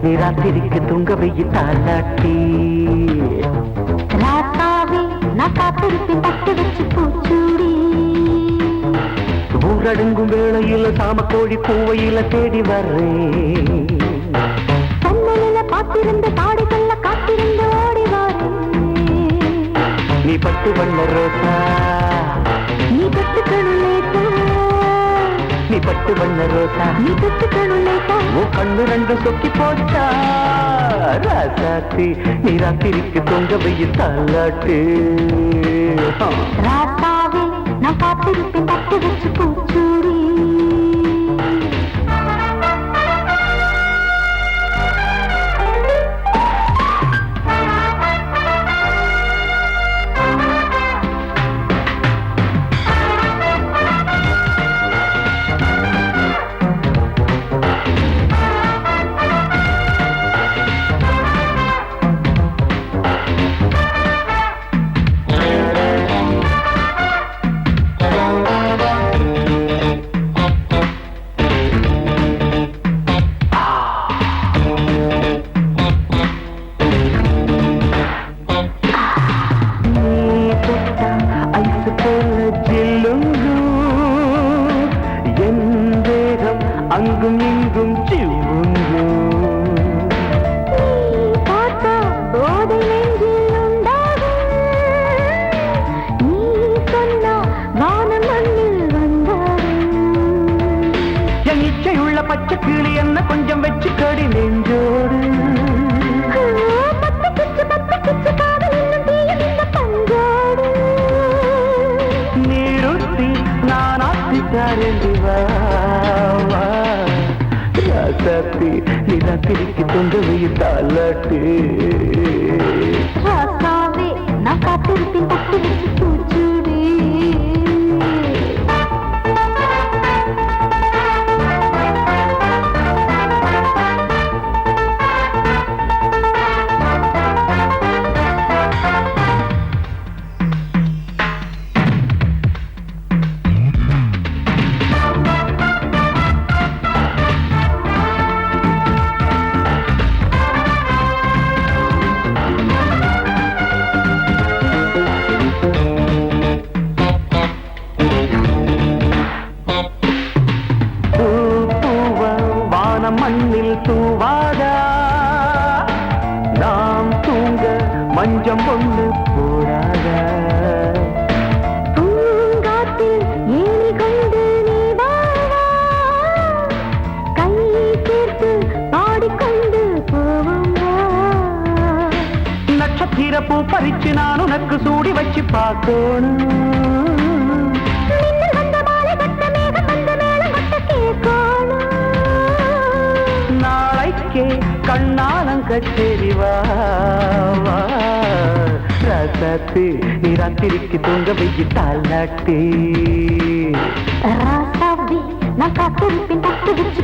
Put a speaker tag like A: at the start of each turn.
A: நீ ராத்திரிக்கு தூங்க வைய தாலாட்டி
B: ராசாவே நான் காத்திருப்பேன் பட்டு வச்சு பூச்சூடி
A: ஊரடங்கும் வேளையில சாமக்கோழி பூவையில தேடி வர்றேன்
B: கண்ணலில பார்த்திருந்த காடுகள்ல காத்திருந்து ஓடி வரேன்
A: நீ பட்டு வண்ண ரோசா
B: நீ தொட்டுக்கணும் லேசா
A: நீ பட்டு வண்ண ரோசா
B: நீ தொட்டுக்கணும் லேசா
A: உன் கண்ணு ரெண்டு சொக்கி போச்சா ராசாத்தி நீ ராத்திரிக்கு தொங்க வைய தாலாட்டு
B: ராசாவே நான் காத்திருப்பேன் பட்டு வச்சு பூச்சூடி
A: அங்கும் இங்கும் சிவுங்கு
B: பார்த்தா போதை நெஞ்சில் உண்டாகும் நீ சொன்னா வானம் மண்ணில் வந்தாகும்
A: என் இச்சையுள்ள பச்சை கிளி என்ன கொஞ்சம் வச்சு கடி நெஞ்சோடு
B: பத்து கிச்சு காதல் இன்னும் தீயும் இந்த பஞ்சோடு
A: நீருத்தி நான் ஆத்திட்டாரேண்டி வா ராசாத்தி நீ ராத்திரிக்கு தொங்க வைய தாலாட்டு
B: ராசாவே நான் காத்திருப்பேன் பட்டு வச்சு பூச்சூடி
A: மண்ணில் தூவாதா நாம் தூங்க மஞ்சம் ஒன்று போடாதா
B: பூங்காத்தில் ஏறி கொண்டு நீ வாழா கை சேர்த்து பாடிக்கொண்டு போவோம்
A: நட்சத்திர பூ பறிச்சு நான் உனக்கு சூடி வச்சு பார்க்கணும் கச்சேரிவா ராசாத்தி நீ ராத்திரிக்கு தூங்க வைய தாலாட்டி
B: ராசாவே நான் காத்திருப்பேன் பட்டு வச்சு